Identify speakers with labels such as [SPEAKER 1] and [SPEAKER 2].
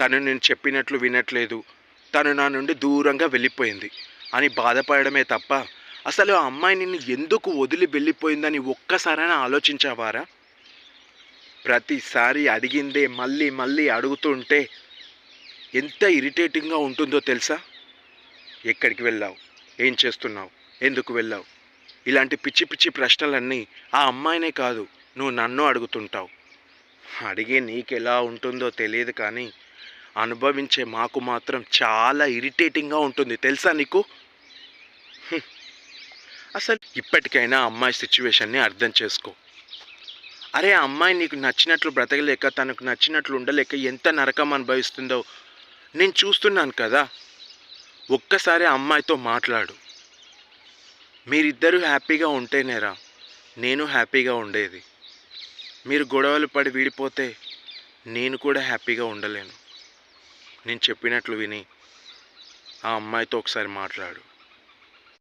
[SPEAKER 1] తను నేను చెప్పినట్లు వినట్లేదు, తను నా నుండి దూరంగా వెళ్ళిపోయింది అని బాధపడమే తప్ప అసలు ఆ అమ్మాయి నిన్ను ఎందుకు వదిలి వెళ్ళిపోయిందని ఒక్కసారైనా ఆలోచించావారా? ప్రతిసారి అడిగిందే మళ్ళీ మళ్ళీ అడుగుతుంటే ఎంత ఇరిటేటింగ్గా ఉంటుందో తెలుసా? ఎక్కడికి వెళ్ళావు, ఏం చేస్తున్నావు, ఎందుకు వెళ్ళావు, ఇలాంటి పిచ్చి పిచ్చి ప్రశ్నలన్నీ ఆ అమ్మాయినే కాదు నువ్వు నన్ను అడుగుతుంటావు. అడిగే నీకెలా ఉంటుందో తెలియదు కానీ అనుభవించే మాకు మాత్రం చాలా ఇరిటేటింగ్గా ఉంటుంది తెలుసా నీకు? అసలు ఇప్పటికైనా అమ్మాయి సిచ్యువేషన్ని అర్థం చేసుకో. అరే ఆ అమ్మాయి నీకు నచ్చినట్లు బ్రతకలేక, తనకు నచ్చినట్లు ఉండలేక ఎంత నరకం అనుభవిస్తుందో నేను చూస్తున్నాను కదా. ఒక్కసారి ఆ అమ్మాయితో మాట్లాడు. మీరిద్దరూ హ్యాపీగా ఉంటేనేరా నేను హ్యాపీగా ఉండేది. మీరు గొడవలు పడి విడిపోతే నేను కూడా హ్యాపీగా ఉండలేను. నేను చెప్పినట్లు విని ఆ అమ్మాయితో ఒకసారి మాట్లాడు.